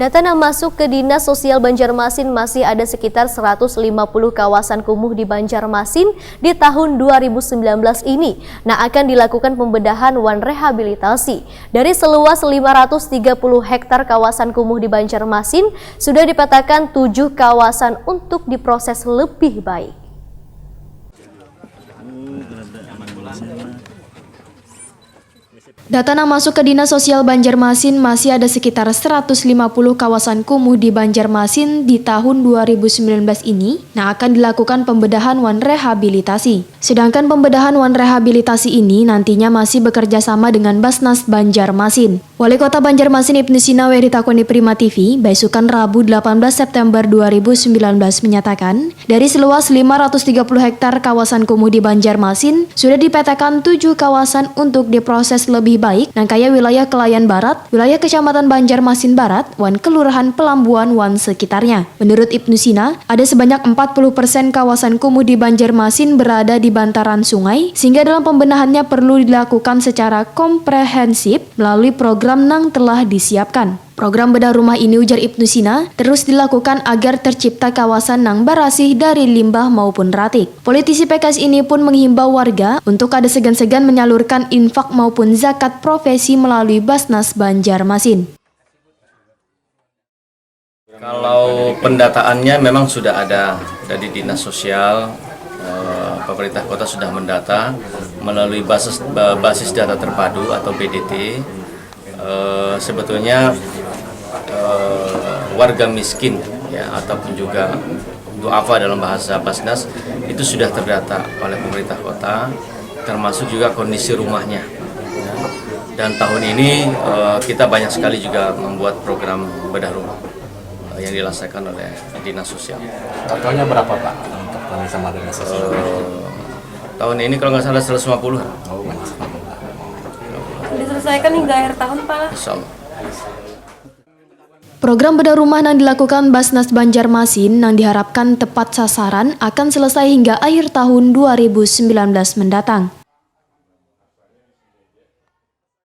Data yang masuk ke Dinas Sosial Banjarmasin masih ada sekitar 150 kawasan kumuh di Banjarmasin di tahun 2019 ini. Nah, akan dilakukan pembedahan wan rehabilitasi. Dari seluas 530 hektar kawasan kumuh di Banjarmasin, sudah dipetakan 7 kawasan untuk diproses lebih baik. Data yang masuk ke Dinas Sosial Banjarmasin masih ada sekitar 150 kawasan kumuh di Banjarmasin di tahun 2019 ini yang akan dilakukan pembedahan wan rehabilitasi. Sedangkan pembedahan wan rehabilitasi ini nantinya masih bekerja sama dengan Basnas Banjarmasin. Wali Kota Banjarmasin Ibnu Sina ditakoni Prima TV, besukan Rabu 18 September 2019 menyatakan, dari seluas 530 hektar kawasan kumuh di Banjarmasin, sudah dipetakan 7 kawasan untuk diproses lebih baik, dan kaya wilayah Kelayan Barat, wilayah Kecamatan Banjarmasin Barat, wan Kelurahan Pelambuan wan sekitarnya. Menurut Ibnu Sina, ada sebanyak 40% kawasan kumuh di Banjarmasin berada di bantaran sungai, sehingga dalam pembenahannya perlu dilakukan secara komprehensif melalui program yang telah disiapkan. Program bedah rumah ini, ujar Ibnu Sina, terus dilakukan agar tercipta kawasan yang bersih dari limbah maupun ratik. Politisi PKS ini pun menghimbau warga untuk ada segan-segan menyalurkan infak maupun zakat profesi melalui Basnas Banjarmasin. Kalau pendataannya memang sudah ada dari Dinas Sosial, pemerintah kota sudah mendata melalui basis data terpadu atau BDT. Sebetulnya warga miskin ya, ataupun juga duafa dalam bahasa Basnas itu sudah terdata oleh pemerintah kota, termasuk juga kondisi rumahnya ya. Dan tahun ini kita banyak sekali juga membuat program bedah rumah yang dilaksanakan oleh Dinas Sosial. Totalnya berapa Pak untuk sama Dinas Sosial? Tahun ini kalau nggak salah 150. Oh, banyak. Diselesaikan hingga akhir tahun Pak. Insyaallah. Program bedah rumah yang dilakukan Basnas Banjarmasin yang diharapkan tepat sasaran akan selesai hingga akhir tahun 2019 mendatang.